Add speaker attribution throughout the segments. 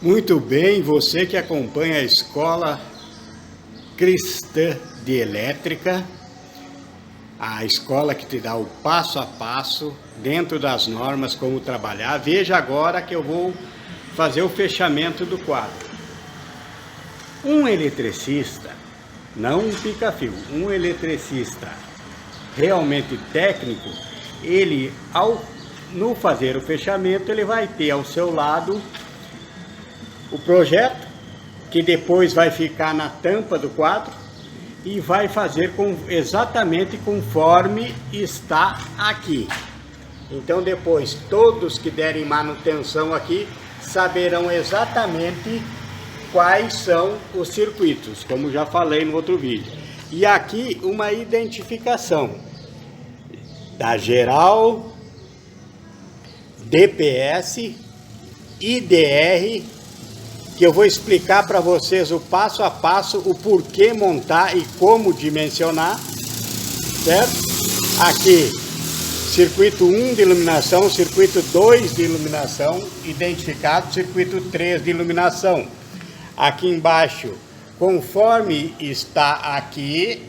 Speaker 1: Muito bem, você que acompanha a Escola Cristã de Elétrica, a escola que te dá o passo a passo, dentro das normas, como trabalhar. Veja agora que eu vou fazer o fechamento do quadro. Um eletricista, não um pica-fio, um eletricista realmente técnico, ele, no fazer o fechamento, ele vai ter ao seu lado o projeto, que depois vai ficar na tampa do quadro e vai fazer exatamente conforme está aqui. Então depois todos que derem manutenção aqui saberão exatamente quais são os circuitos, como já falei no outro vídeo. E aqui uma identificação da geral, DPS, IDR, que eu vou explicar para vocês o passo a passo, o porquê montar e como dimensionar, certo? Aqui, circuito 1 de iluminação, circuito 2 de iluminação, identificado, circuito 3 de iluminação. Aqui embaixo, conforme está aqui,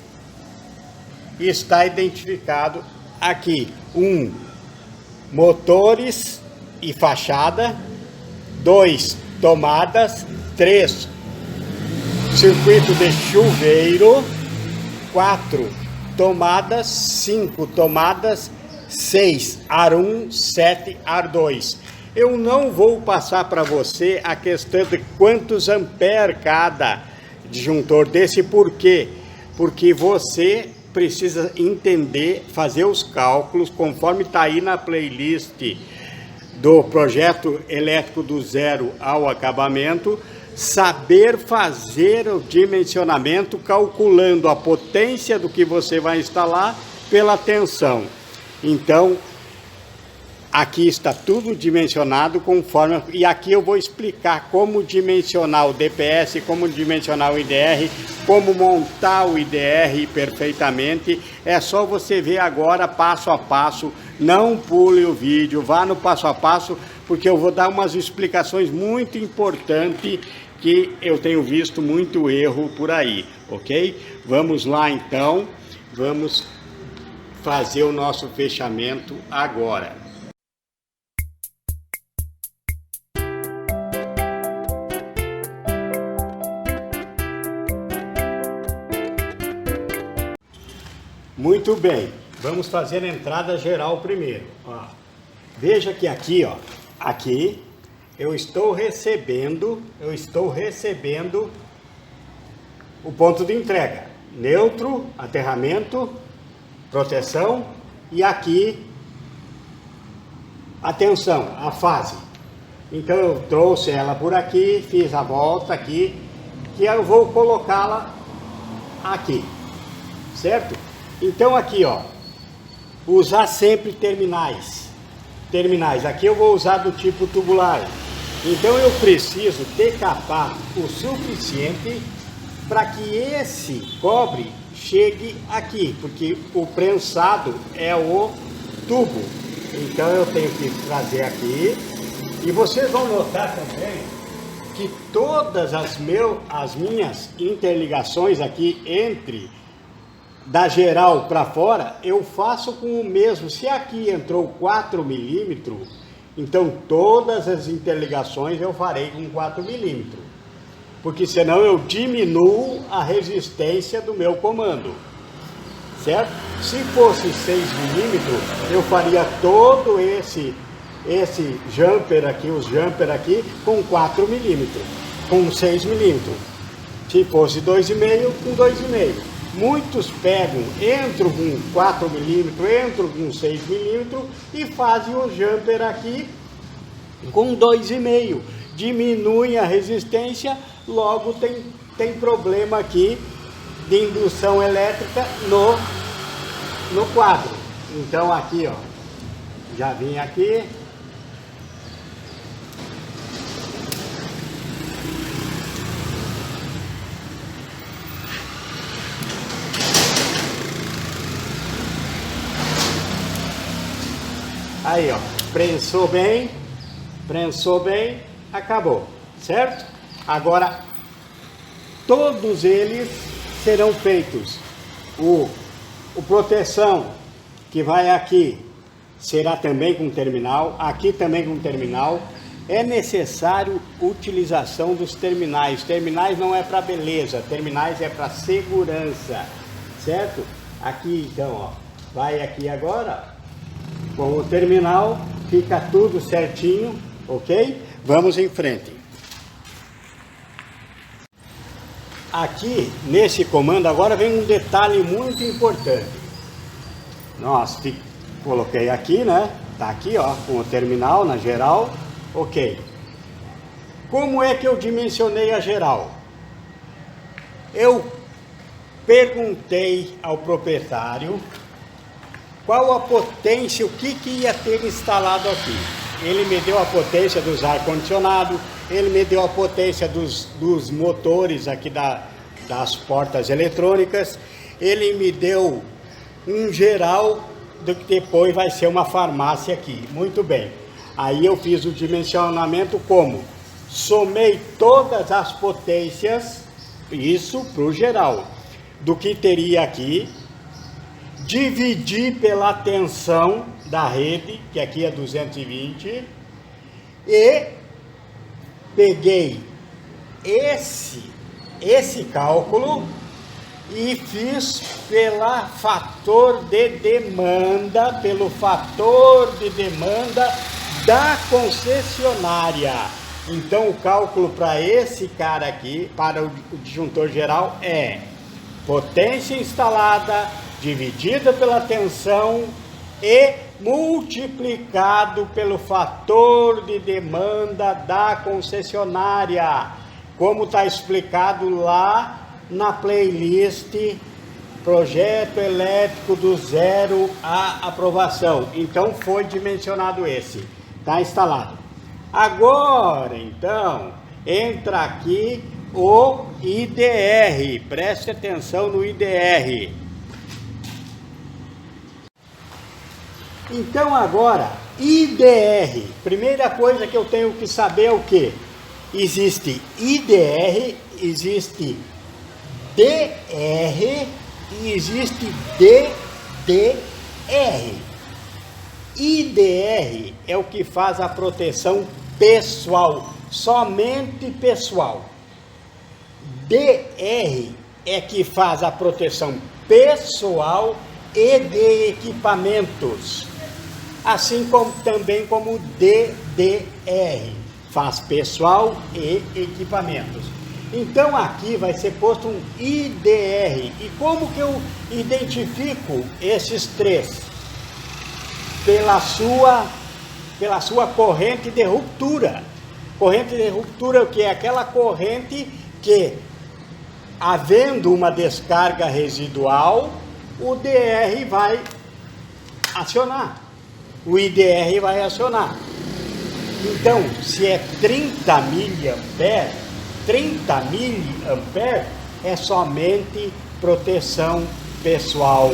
Speaker 1: está identificado aqui, 1, motores e fachada, 2, tomadas, 3, circuito de chuveiro, 4, tomadas, 5 tomadas, 6, ar 1, 7, ar 2. Eu não vou passar para você a questão de quantos amperes cada disjuntor desse, por quê? Porque você precisa entender, fazer os cálculos, conforme está aí na playlist do projeto elétrico do zero ao acabamento, saber fazer o dimensionamento calculando a potência do que você vai instalar pela tensão. Então, aqui está tudo dimensionado conforme, e aqui eu vou explicar como dimensionar o DPS, como dimensionar o IDR, como montar o IDR perfeitamente. É só você ver agora passo a passo, não pule o vídeo, vá no passo a passo, porque eu vou dar umas explicações muito importantes que eu tenho visto muito erro por aí, ok? Vamos lá então, vamos fazer o nosso fechamento agora. Muito bem, vamos fazer a entrada geral primeiro. Ó, veja que aqui, ó, aqui eu estou recebendo o ponto de entrega, neutro, aterramento, proteção, e aqui a tensão, a fase. Então eu trouxe ela por aqui, fiz a volta aqui, que eu vou colocá-la aqui, certo? Então aqui, ó, usar sempre terminais. Aqui eu vou usar do tipo tubular. Então eu preciso decapar o suficiente para que esse cobre chegue aqui, porque o prensado é o tubo. Então eu tenho que trazer aqui. E vocês vão notar também que todas as minhas interligações aqui da geral para fora, eu faço com o mesmo. Se aqui entrou 4 milímetros, então todas as interligações eu farei com 4 milímetros. Porque senão eu diminuo a resistência do meu comando. Certo? Se fosse 6 milímetros, eu faria todo esse jumper aqui, os jumper aqui, com 4 milímetros, com 6 milímetros. Se fosse 2,5, com 2,5. Muitos pegam, entram com 4 milímetros, entram com 6 milímetros e fazem o jumper aqui com 2,5. Diminuem a resistência, logo tem problema aqui de indução elétrica no quadro. Então aqui, ó, já vim aqui. Aí, ó, prensou bem, acabou, certo? Agora, todos eles serão feitos. O proteção, que vai aqui, será também com terminal, aqui também com terminal. É necessário utilização dos terminais. Terminais não é para beleza, terminais é para segurança, certo? Aqui então, ó, vai aqui agora, com o terminal, fica tudo certinho, ok? Vamos em frente. Aqui, nesse comando, agora vem um detalhe muito importante. Nossa, coloquei aqui, né? Tá aqui, ó, com o terminal na geral. Ok. Como é que eu dimensionei a geral? Eu perguntei ao proprietário qual a potência, o que ia ter instalado aqui. Ele me deu a potência dos ar-condicionado, ele me deu a potência dos motores aqui das portas eletrônicas, ele me deu um geral do que depois vai ser uma farmácia aqui. Muito bem. Aí eu fiz o dimensionamento como? Somei todas as potências, isso para o geral, do que teria aqui, dividi pela tensão da rede, que aqui é 220, e peguei esse cálculo e fiz pelo fator de demanda, da concessionária. Então o cálculo para esse cara aqui, para o disjuntor geral, é potência instalada dividida pela tensão e multiplicado pelo fator de demanda da concessionária, como está explicado lá na playlist Projeto Elétrico do Zero à Aprovação. Então foi dimensionado esse. Está instalado. Agora, então, entra aqui o IDR. Preste atenção no IDR. Então, agora, IDR. Primeira coisa que eu tenho que saber é o quê? Existe IDR, existe DR e existe DDR. IDR é o que faz a proteção pessoal, somente pessoal. DR é que faz a proteção pessoal e de equipamentos, assim como também como DDR, faz pessoal e equipamentos. Então aqui vai ser posto um IDR. E como que eu identifico esses três? Pela sua corrente de ruptura. Corrente de ruptura, que é aquela corrente que, havendo uma descarga residual, o DR vai acionar. O IDR vai acionar. Então, se é 30 miliamperes, 30 miliamperes é somente proteção pessoal.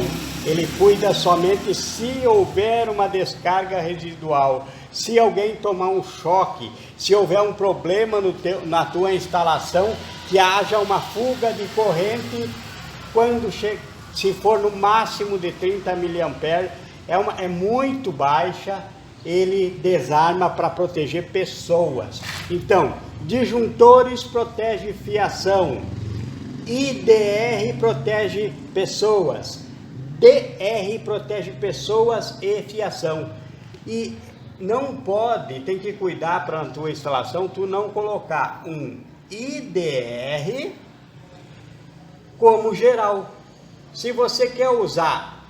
Speaker 1: Ele cuida somente se houver uma descarga residual, se alguém tomar um choque, se houver um problema na tua instalação, que haja uma fuga de corrente, se for no máximo de 30 miliamperes, é muito baixa, ele desarma para proteger pessoas. Então, disjuntores protege fiação, IDR protege pessoas, DR protege pessoas e fiação. E não pode, tem que cuidar para a tua instalação, tu não colocar um IDR como geral. Se você quer usar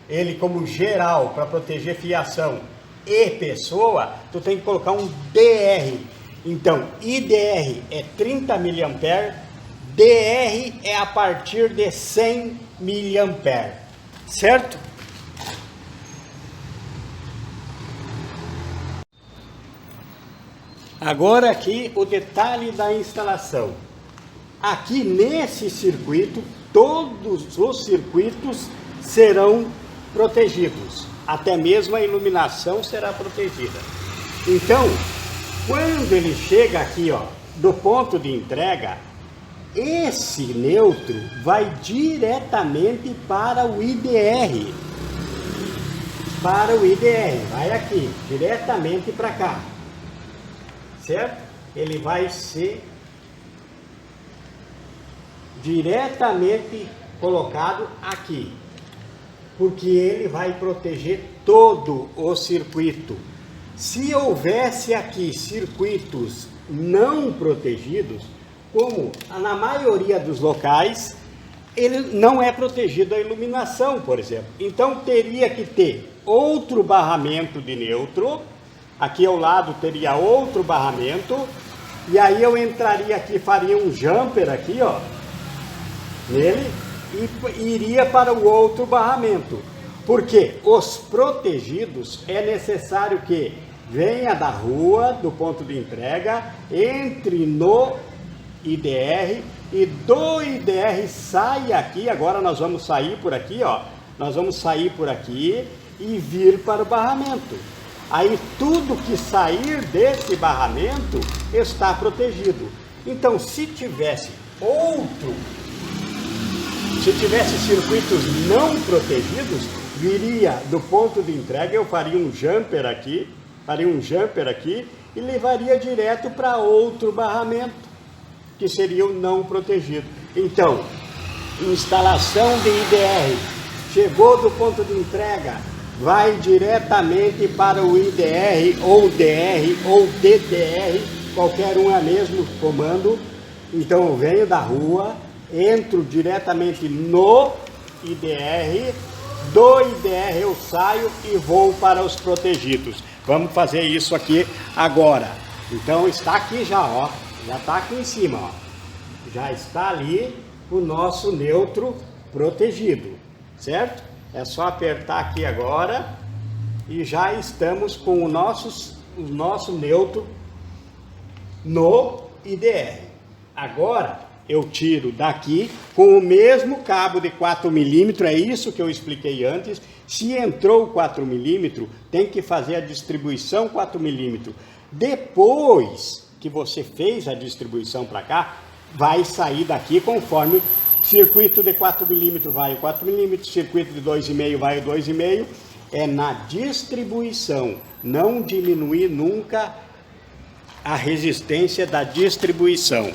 Speaker 1: ele como geral para proteger fiação e pessoa, tu tem que colocar um DR. Então, IDR é 30 miliamperes, DR é a partir de 100 miliamperes, certo? Agora aqui o detalhe da instalação. Aqui nesse circuito, todos os circuitos serão protegidos, até mesmo a iluminação será protegida. Então, Quando ele chega aqui, ó, do ponto de entrega, esse neutro vai diretamente para o IDR. Para o IDR, vai aqui, diretamente para cá. Certo? Ele vai ser diretamente colocado aqui, porque ele vai proteger todo o circuito. Se houvesse aqui circuitos não protegidos, como na maioria dos locais, ele não é protegido a iluminação, por exemplo. Então teria que ter outro barramento de neutro, aqui ao lado teria outro barramento, e aí eu entraria aqui, faria um jumper aqui, ó, nele, e iria para o outro barramento. Porque os protegidos é necessário que venha da rua, do ponto de entrega, entre no IDR e do IDR saia aqui. Agora nós vamos sair por aqui, ó. Nós vamos sair por aqui e vir para o barramento. Aí tudo que sair desse barramento está protegido. Então, se tivesse circuitos não protegidos, viria do ponto de entrega, eu faria um jumper aqui e levaria direto para outro barramento, que seria o não protegido. Então, instalação de IDR, chegou do ponto de entrega, vai diretamente para o IDR ou DR ou DDR, qualquer um é mesmo comando. Então eu venho da rua, entro diretamente no IDR, do IDR eu saio e vou para os protegidos. Vamos fazer isso aqui agora. Então está aqui já, ó, já está aqui em cima, ó. Já está ali o nosso neutro protegido, certo? É só apertar aqui agora e já estamos com o nosso neutro no IDR. Agora eu tiro daqui com o mesmo cabo de 4 milímetros, é isso que eu expliquei antes. Se entrou 4 milímetros, tem que fazer a distribuição 4 milímetros. Depois que você fez a distribuição para cá, vai sair daqui conforme circuito de 4 milímetros vai o 4 milímetros, circuito de 2,5 vai o 2,5. É na distribuição, não diminuir nunca a resistência da distribuição.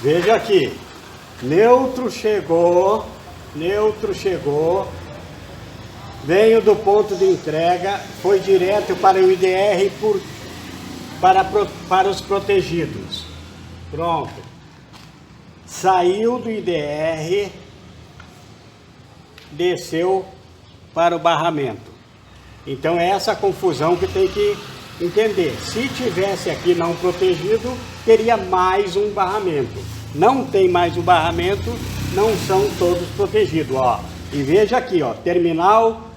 Speaker 1: Veja aqui, neutro chegou, venho do ponto de entrega, foi direto para o IDR para os protegidos. Pronto. Saiu do IDR, desceu para o barramento. Então é essa confusão que tem que entender. Se tivesse aqui não protegido, teria mais um barramento. Não tem mais um barramento, não são todos protegidos, ó. E veja aqui, ó, terminal,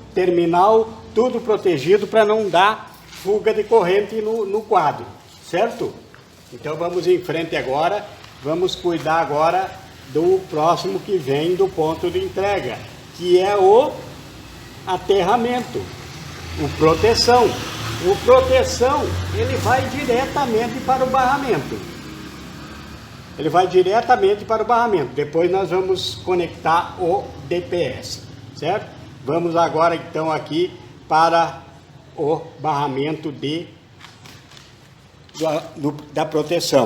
Speaker 1: tudo protegido para não dar fuga de corrente no quadro, certo? Então vamos em frente agora, vamos cuidar agora do próximo que vem do ponto de entrega, que é o aterramento, o proteção. O proteção, ele vai diretamente para o barramento. Depois nós vamos conectar o DPS, certo? Vamos agora então aqui para o barramento da proteção.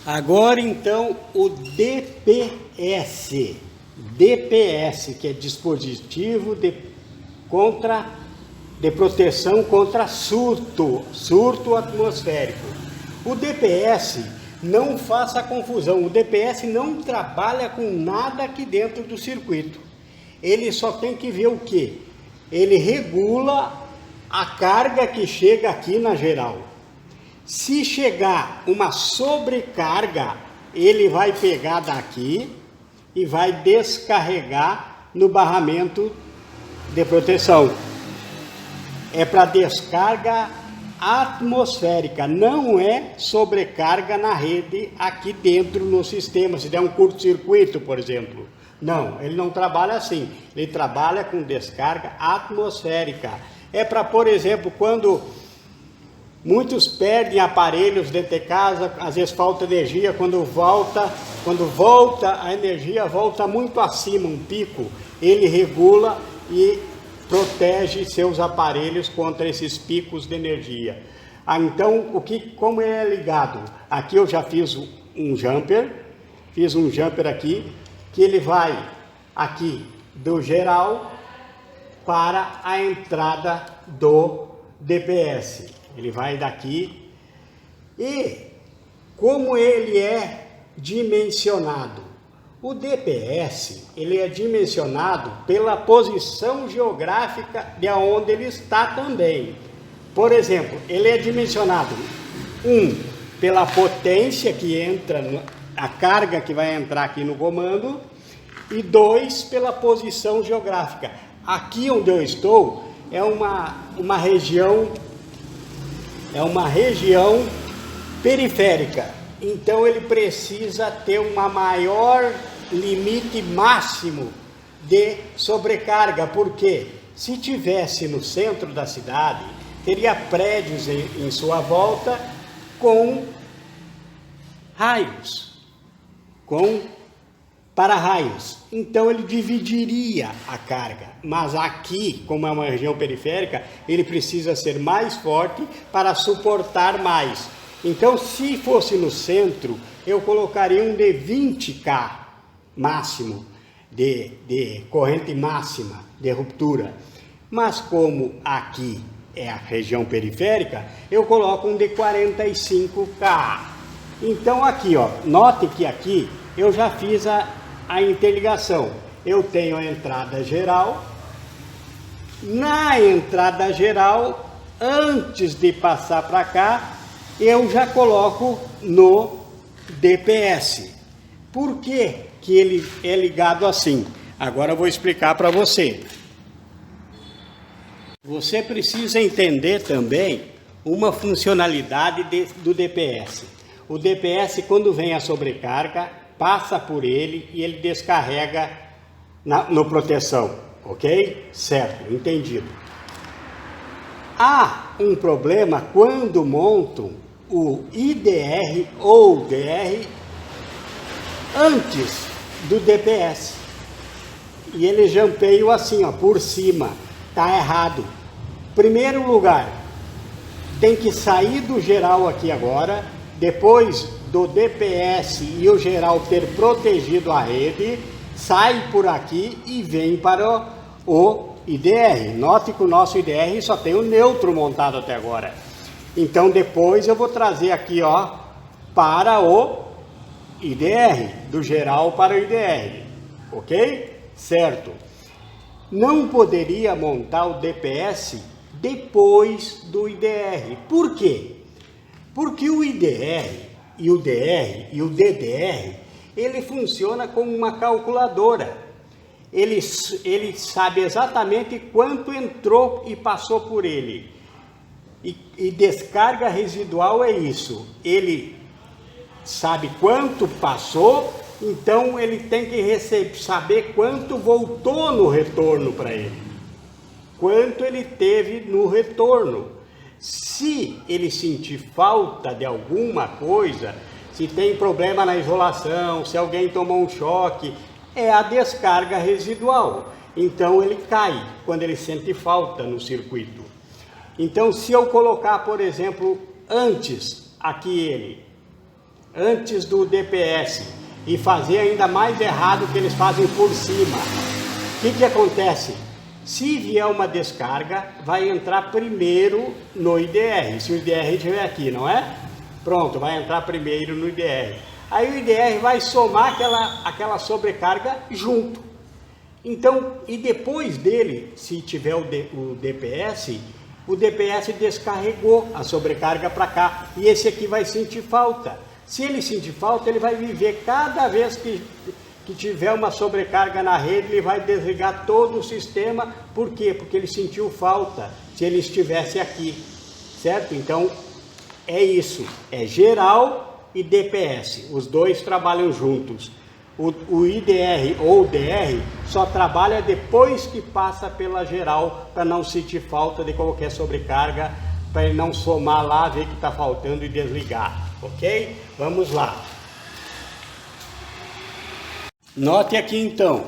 Speaker 1: Agora então o DPS. DPS, que é dispositivo de proteção contra surto atmosférico. O DPS, não faça confusão, o DPS não trabalha com nada aqui dentro do circuito. Ele só tem que ver o quê? Ele regula a carga que chega aqui na geral. Se chegar uma sobrecarga, ele vai pegar daqui e vai descarregar no barramento de proteção. é para descarga atmosférica, não é sobrecarga na rede aqui dentro no sistema, se der um curto-circuito, por exemplo. Não, ele não trabalha assim, ele trabalha com descarga atmosférica. É para, por exemplo, quando muitos perdem aparelhos dentro de casa, às vezes falta energia, quando volta a energia volta muito acima, um pico, ele regula e protege seus aparelhos contra esses picos de energia. Então, como ele é ligado? Aqui eu já fiz um jumper aqui, que ele vai aqui do geral para a entrada do DPS. Ele vai daqui e como ele é dimensionado? O DPS, ele é dimensionado pela posição geográfica de onde ele está também. Por exemplo, ele é dimensionado, pela potência que entra, a carga que vai entrar aqui no comando, e 2, pela posição geográfica. Aqui onde eu estou é uma região periférica, então ele precisa ter uma maior limite máximo de sobrecarga, porque se tivesse no centro da cidade, teria prédios em sua volta com raios, com para-raios, então ele dividiria a carga, mas aqui, como é uma região periférica, ele precisa ser mais forte para suportar mais. Então, se fosse no centro, eu colocaria um de 20K máximo, de corrente máxima, de ruptura. Mas como aqui é a região periférica, eu coloco um de 45K. Então aqui, ó, note que aqui eu já fiz a interligação. Eu tenho a entrada geral. Na entrada geral, antes de passar para cá, eu já coloco no DPS. Por que que ele é ligado assim? Agora eu vou explicar para você. Você precisa entender também uma funcionalidade do DPS. O DPS, quando vem a sobrecarga, passa por ele e ele descarrega no proteção, ok? Certo, entendido. Há um problema quando montam o IDR ou DR antes do DPS. E ele jampeia assim, ó, por cima. Tá errado. Primeiro lugar, tem que sair do geral aqui agora, depois do DPS e o geral ter protegido a rede, sai por aqui e vem para o IDR. Note que o nosso IDR só tem o neutro montado até agora. Então depois eu vou trazer aqui, ó, para o IDR, do geral para o IDR, ok? Certo. Não poderia montar o DPS depois do IDR. Por quê? Porque o IDR e o DR e o DDR, ele funciona como uma calculadora. Ele sabe exatamente quanto entrou e passou por ele. E descarga residual é isso. Ele sabe quanto passou, então ele tem que saber quanto voltou no retorno para ele. Quanto ele teve no retorno. Se ele sentir falta de alguma coisa, se tem problema na isolação, se alguém tomou um choque, é a descarga residual. Então ele cai quando ele sente falta no circuito. Então se eu colocar, por exemplo, antes do DPS e fazer ainda mais errado que eles fazem por cima, o que acontece? Se vier uma descarga, vai entrar primeiro no IDR, se o IDR estiver aqui, não é? Pronto, vai entrar primeiro no IDR. Aí o IDR vai somar aquela sobrecarga junto. Então, e depois dele, se tiver o DPS descarregou a sobrecarga para cá. E esse aqui vai sentir falta. Se ele sentir falta, ele vai viver cada vez que tiver uma sobrecarga na rede, ele vai desligar todo o sistema. Por quê? Porque ele sentiu falta se ele estivesse aqui, certo? Então, é isso, é geral e DPS, os dois trabalham juntos. O IDR ou DR só trabalha depois que passa pela geral, para não sentir falta de qualquer sobrecarga, para ele não somar lá, ver que está faltando e desligar, ok? Vamos lá. Note aqui então,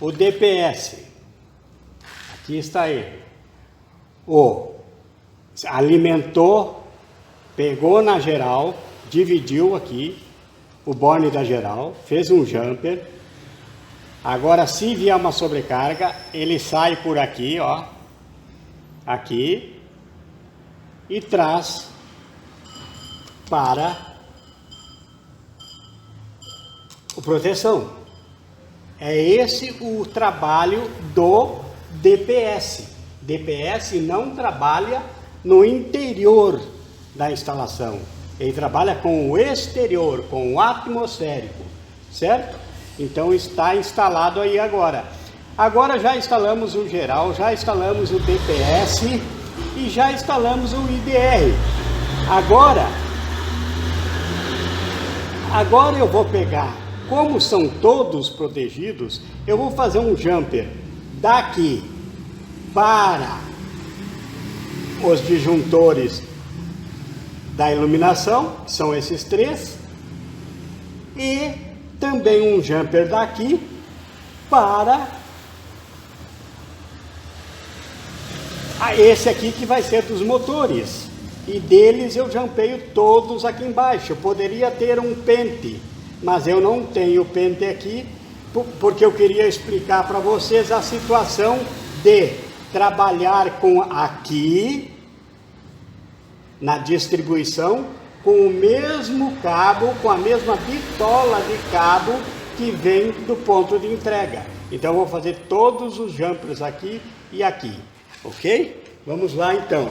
Speaker 1: o DPS, aqui está ele, alimentou, pegou na geral, dividiu aqui, o borne da geral, fez um jumper. Agora, se vier uma sobrecarga, ele sai por aqui, ó, aqui, e traz para a proteção. É esse o trabalho do DPS. DPS não trabalha no interior da instalação. Ele trabalha com o exterior, com o atmosférico, certo? Então está instalado aí agora. Agora já instalamos o geral, já instalamos o DPS e já instalamos o IDR. Agora eu vou pegar, como são todos protegidos, eu vou fazer um jumper daqui para os disjuntores da iluminação, que são esses três, e também um jumper daqui para esse aqui que vai ser dos motores, e deles eu jumpeio todos aqui embaixo. Eu poderia ter um pente, mas eu não tenho pente aqui, porque eu queria explicar para vocês a situação de trabalhar com aqui na distribuição, com o mesmo cabo, com a mesma bitola de cabo que vem do ponto de entrega. Então eu vou fazer todos os jumpers aqui e aqui, ok? Vamos lá então.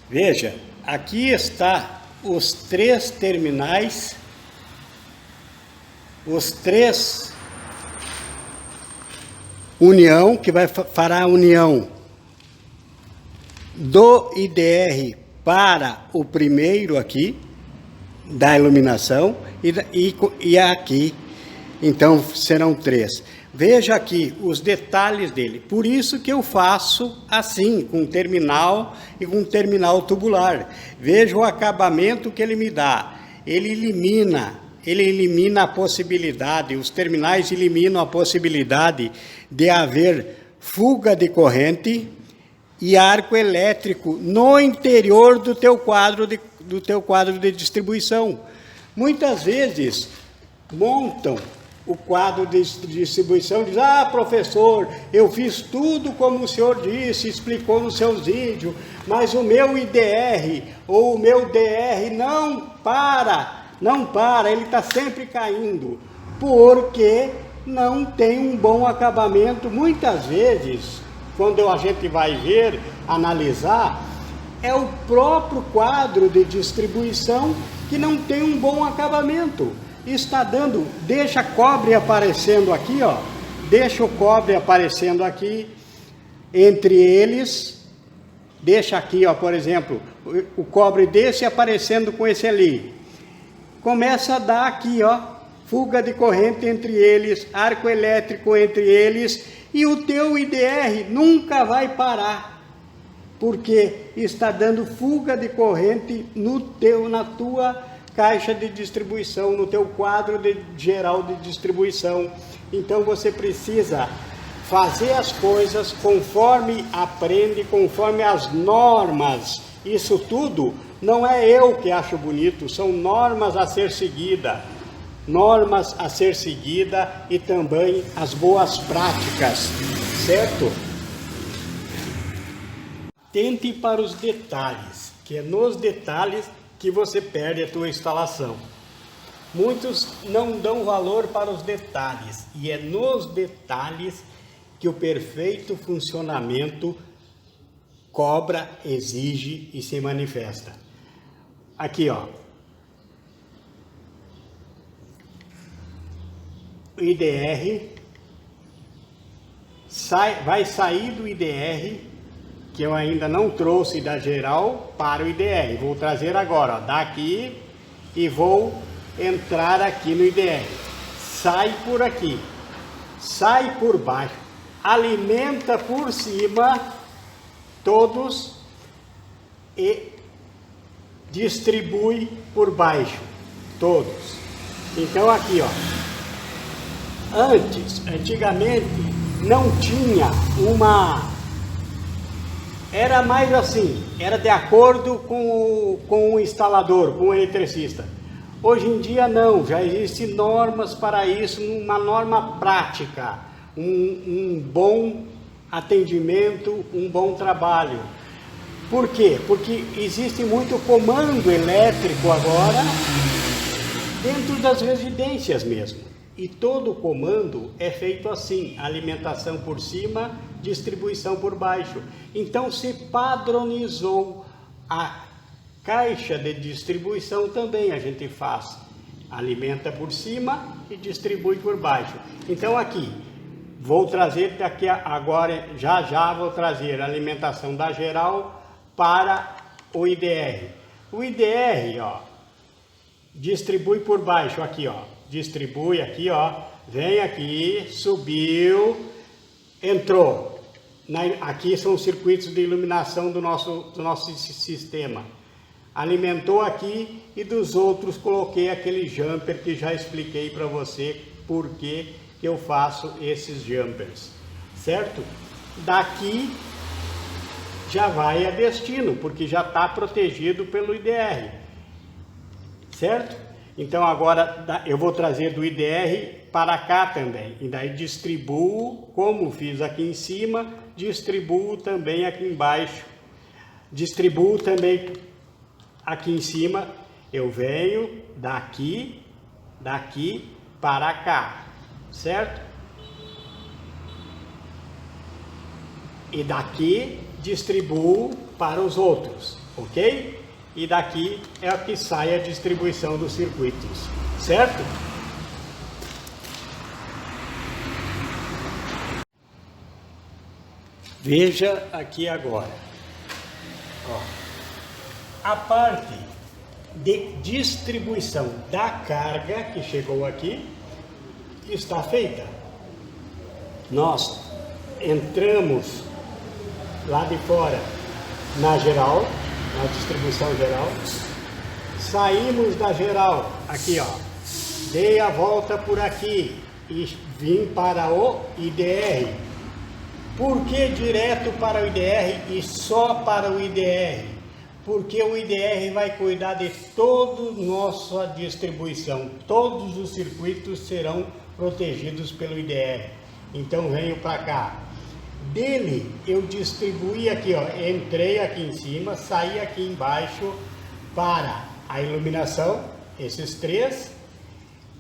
Speaker 1: Veja, aqui está os três terminais, os três união, que vai fará a união do IDR para o primeiro aqui, da iluminação, e aqui, então serão três. Veja aqui os detalhes dele, por isso que eu faço assim, com terminal e com terminal tubular. Veja o acabamento que ele me dá, ele elimina a possibilidade, os terminais eliminam a possibilidade de haver fuga de corrente e arco elétrico no interior do teu quadro de distribuição. Muitas vezes montam o quadro de distribuição, diz: ah, professor, eu fiz tudo como o senhor disse, explicou nos seus vídeos, mas o meu IDR ou o meu DR não para, ele está sempre caindo, porque não tem um bom acabamento. Muitas vezes, quando a gente vai ver, analisar, é o próprio quadro de distribuição que não tem um bom acabamento. Está dando, deixa cobre aparecendo aqui, ó, deixa o cobre aparecendo aqui, entre eles, deixa aqui, ó, por exemplo, o cobre desse aparecendo com esse ali, começa a dar aqui, ó, fuga de corrente entre eles, arco elétrico entre eles, e o teu IDR nunca vai parar, porque está dando fuga de corrente na tua caixa de distribuição, no teu quadro geral de distribuição. Então você precisa fazer as coisas conforme aprende, conforme as normas. Isso tudo não é eu que acho bonito, são normas a ser seguida. Normas a ser seguida e também as boas práticas, certo? Atente para os detalhes, que é nos detalhes que você perde a tua instalação. Muitos não dão valor para os detalhes, e é nos detalhes que o perfeito funcionamento cobra, exige e se manifesta. Aqui, ó. O IDR vai sair do IDR, que eu ainda não trouxe da geral, para o IDR. Vou trazer agora, ó, daqui, e vou entrar aqui no IDR. Sai por aqui, sai por baixo, alimenta por cima todos e distribui por baixo todos. Então aqui, ó, antigamente não tinha era mais assim, era de acordo com o instalador, com o eletricista. Hoje em dia não, já existem normas para isso, uma norma prática, um bom atendimento, um bom trabalho. Por quê? Porque existe muito comando elétrico agora dentro das residências mesmo. E todo comando é feito assim, alimentação por cima, distribuição por baixo. Então se padronizou a caixa de distribuição também, a gente faz, alimenta por cima e distribui por baixo. Então aqui, vou trazer daqui agora, já vou trazer a alimentação da geral para o IDR. O IDR, ó, distribui por baixo, aqui, ó, distribui aqui, ó, vem aqui, subiu, entrou. Aqui são os circuitos de iluminação do nosso sistema. Alimentou aqui e dos outros coloquei aquele jumper que já expliquei para você por que eu faço esses jumpers, certo? Daqui já vai a destino, porque já está protegido pelo IDR, certo? Então agora eu vou trazer do IDR para cá também, e daí distribuo, como fiz aqui em cima, distribuo também aqui embaixo, distribuo também aqui em cima, eu venho daqui para cá, certo? E daqui distribuo para os outros, ok? E daqui é o que sai a distribuição dos circuitos, certo? Veja aqui agora, ó, a parte de distribuição da carga que chegou aqui está feita. Nós entramos lá de fora na geral, na distribuição geral, saímos da geral, aqui ó, dei a volta por aqui e vim para o IDR. Por que direto para o IDR e só para o IDR? Porque o IDR vai cuidar de toda a nossa distribuição, todos os circuitos serão protegidos pelo IDR. Então venho para cá. Dele eu distribuí aqui, ó, entrei aqui em cima, saí aqui embaixo para a iluminação, esses três,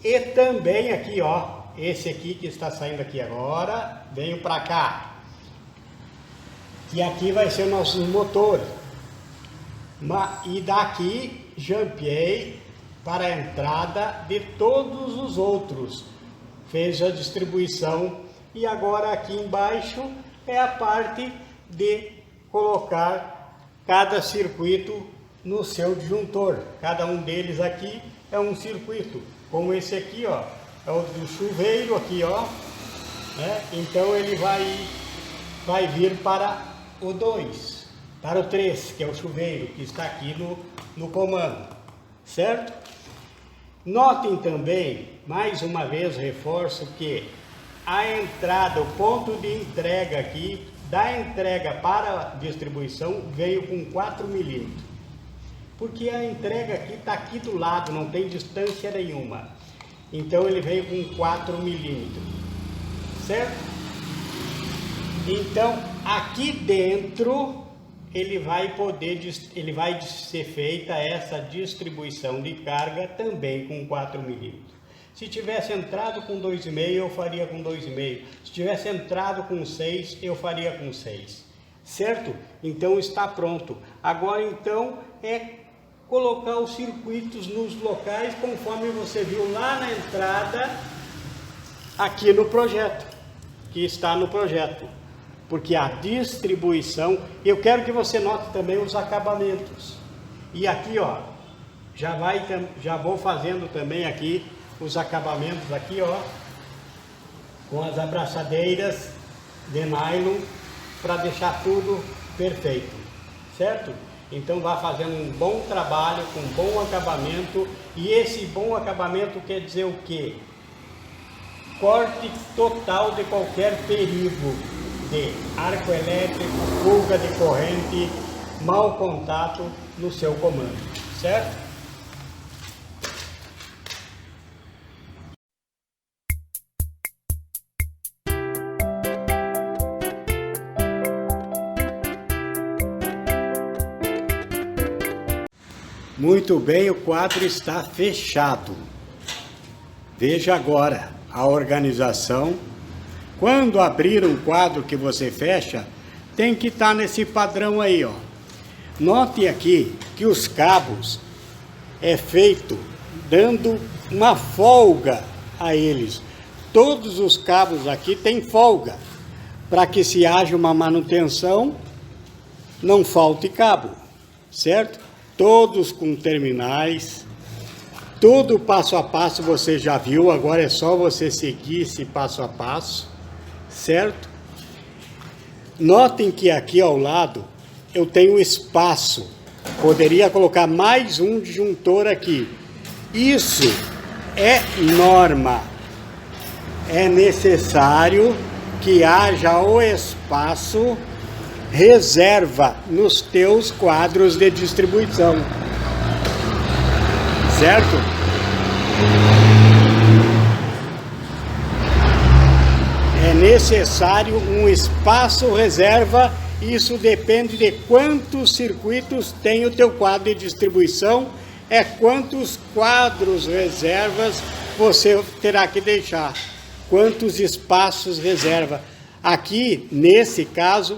Speaker 1: e também aqui, ó, esse aqui que está saindo aqui agora, venho para cá. E aqui vai ser o nosso motor. E daqui jumpei para a entrada de todos os outros. Fez a distribuição e agora aqui embaixo é a parte de colocar cada circuito no seu disjuntor. Cada um deles aqui é um circuito, como esse aqui, ó, é o do chuveiro aqui, ó, né? Então ele vai vir para o 2, para o 3, que é o chuveiro, que está aqui no comando, certo? Notem também, mais uma vez reforço que a entrada, o ponto de entrega aqui, da entrega para a distribuição, veio com 4 milímetros. Porque a entrega aqui está aqui do lado, não tem distância nenhuma. Então ele veio com 4 milímetros, certo? Então aqui dentro ele vai ser feita essa distribuição de carga também com 4 milímetros. Se tivesse entrado com 2,5, eu faria com 2,5. Se tivesse entrado com 6, eu faria com 6. Certo? Então está pronto. Agora então é colocar os circuitos nos locais conforme você viu lá na entrada aqui no projeto, que está no projeto. Porque a distribuição, eu quero que você note também os acabamentos. E aqui, ó, já vou fazendo também aqui os acabamentos aqui, ó, com as abraçadeiras de nylon para deixar tudo perfeito, certo? Então vá fazendo um bom trabalho com bom acabamento, e esse bom acabamento quer dizer o quê? Corte total de qualquer perigo de arco elétrico, fuga de corrente, mau contato no seu comando, certo? Muito bem, o quadro está fechado. Veja agora a organização. Quando abrir um quadro que você fecha, tem que estar nesse padrão aí, ó. Note aqui que os cabos é feito dando uma folga a eles. Todos os cabos aqui têm folga, para que se haja uma manutenção, não falte cabo, certo? Todos com terminais, tudo passo a passo você já viu, agora é só você seguir esse passo a passo, certo? Notem que aqui ao lado eu tenho espaço, poderia colocar mais um disjuntor aqui. Isso é norma, é necessário que haja o espaço reserva nos teus quadros de distribuição, certo? É necessário um espaço reserva, isso depende de quantos circuitos tem o teu quadro de distribuição, é quantos quadros reservas você terá que deixar, quantos espaços reserva. Aqui, nesse caso,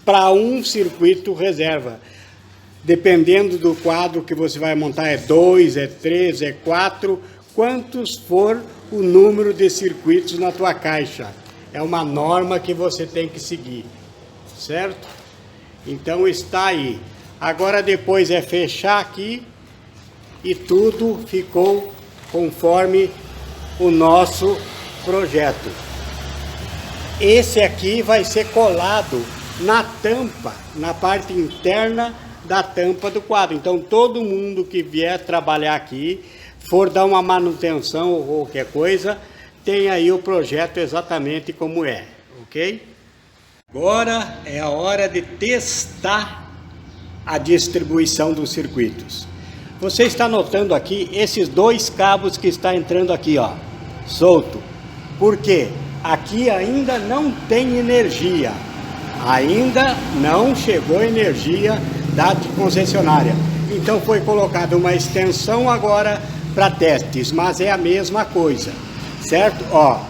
Speaker 1: para um circuito reserva. Dependendo do quadro que você vai montar, é 2, é 3, é 4, quantos for o número de circuitos na tua caixa. É uma norma que você tem que seguir, certo? Então está aí. Agora depois é fechar aqui e tudo ficou conforme o nosso projeto. Esse aqui vai ser colado na tampa, na parte interna da tampa do quadro. Então todo mundo que vier trabalhar aqui, for dar uma manutenção ou qualquer coisa, tem aí o projeto exatamente como é, ok? Agora é a hora de testar a distribuição dos circuitos. Você está notando aqui esses dois cabos que está entrando aqui, ó, solto. Por quê? Aqui ainda não tem energia. Ainda não chegou energia da concessionária. Então foi colocada uma extensão agora para testes, mas é a mesma coisa, certo? Ó,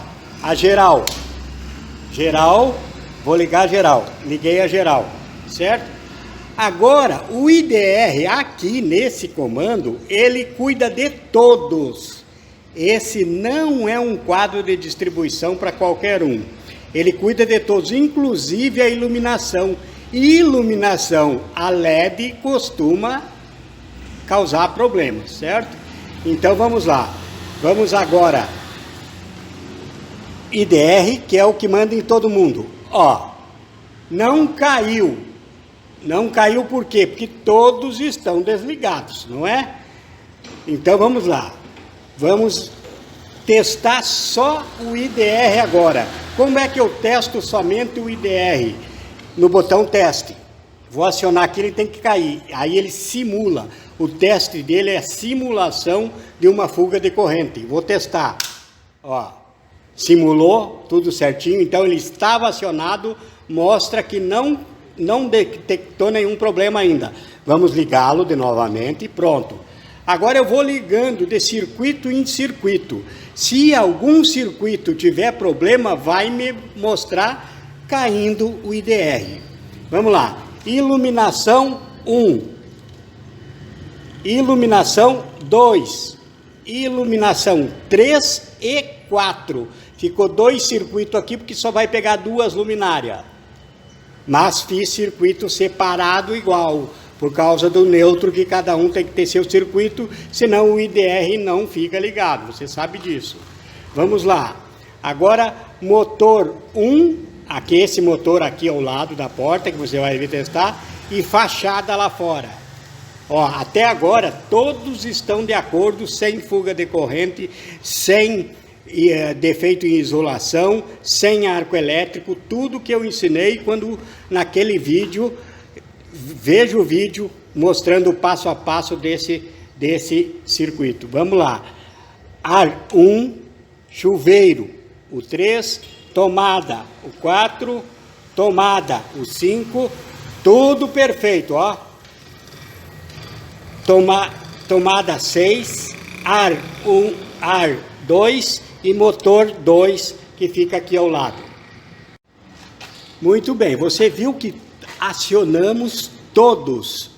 Speaker 1: a geral, vou ligar a geral, liguei a geral, certo? Agora o IDR aqui nesse comando, ele cuida de todos. Esse não é um quadro de distribuição para qualquer um. Ele cuida de todos, inclusive a iluminação. Iluminação a LED costuma causar problemas, certo? Então vamos lá. Vamos agora. IDR, que é o que manda em todo mundo. Ó, não caiu. Não caiu por quê? Porque todos estão desligados, não é? Então vamos lá. Vamos testar só o IDR agora. Como é que eu testo somente o IDR? No botão teste. Vou acionar aqui, ele tem que cair. Aí ele simula. O teste dele é simulação de uma fuga de corrente. Vou testar. Ó, simulou tudo certinho. Então ele estava acionado. Mostra que não não detectou nenhum problema ainda. Vamos ligá-lo de novamente e pronto. Agora eu vou ligando de circuito em circuito. Se algum circuito tiver problema, vai me mostrar caindo o IDR. Vamos lá. Iluminação 1. Iluminação 2. Iluminação 3 e 4. Ficou 2 circuitos aqui porque só vai pegar 2 luminárias. Mas fiz circuito separado igual, por causa do neutro que cada um tem que ter seu circuito, senão o IDR não fica ligado, você sabe disso. Vamos lá. Agora, motor 1, aqui esse motor aqui ao lado da porta, que você vai vir testar, e fachada lá fora. Ó, até agora, todos estão de acordo, sem fuga de corrente, sem defeito em isolação, sem arco elétrico, tudo que eu ensinei quando naquele vídeo, veja o vídeo mostrando o passo a passo desse circuito. Vamos lá. Ar 1, chuveiro. O 3, tomada. O 4, tomada. O 5, tudo perfeito, ó. Tomada 6, ar 1, ar 2 e motor 2 que fica aqui ao lado. Muito bem, você viu que acionamos todos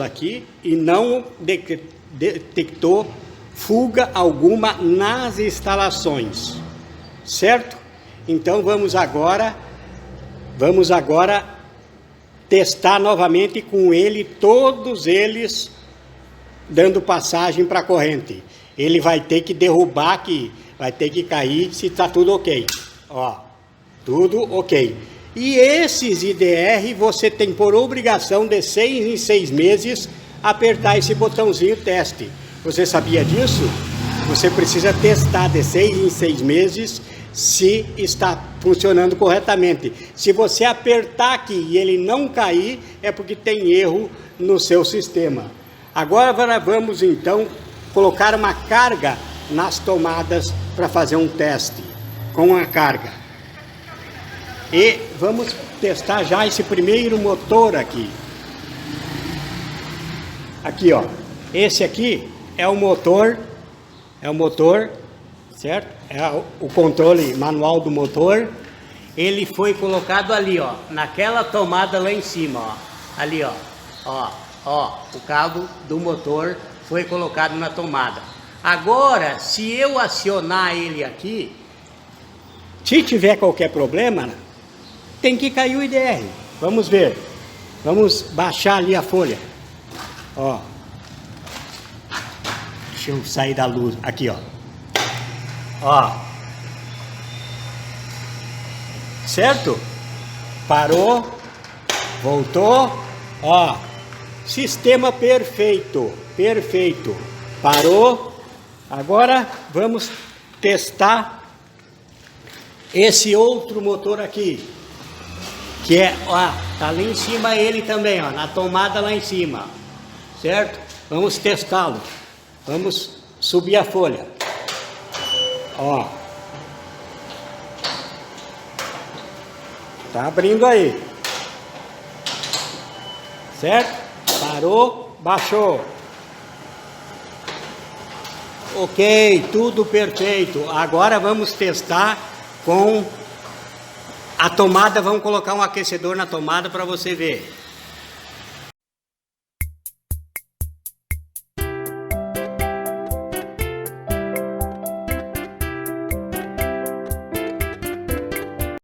Speaker 1: aqui e não detectou fuga alguma nas instalações, certo? Então vamos agora testar novamente com ele, todos eles dando passagem para a corrente. Ele vai ter que derrubar aqui, vai ter que cair se está tudo ok. Ó, tudo ok. E esses IDR você tem por obrigação de 6 em 6 meses apertar esse botãozinho teste. Você sabia disso? Você precisa testar de 6 em 6 meses se está funcionando corretamente. Se você apertar aqui e ele não cair, é porque tem erro no seu sistema. Agora vamos então colocar uma carga nas tomadas para fazer um teste com a carga. E vamos testar já esse primeiro motor aqui. Aqui, ó. Esse aqui é o motor, certo? É o controle manual do motor. Ele foi colocado ali, ó, naquela tomada lá em cima, ó. Ali, ó, o cabo do motor foi colocado na tomada. Agora, se eu acionar ele aqui, se tiver qualquer problema, tem que cair o IDR. Vamos ver. Vamos baixar ali a folha. Ó. Deixa eu sair da luz. Aqui, ó. Ó. Certo? Parou. Voltou. Ó. Sistema perfeito. Perfeito. Parou. Agora vamos testar esse outro motor aqui. Que é, ó, tá lá em cima ele também, ó, na tomada lá em cima. Certo? Vamos testá-lo. Vamos subir a folha. Ó. Tá abrindo aí. Certo? Parou, baixou. Ok, tudo perfeito. Agora vamos testar com a tomada. Vamos colocar um aquecedor na tomada para você ver.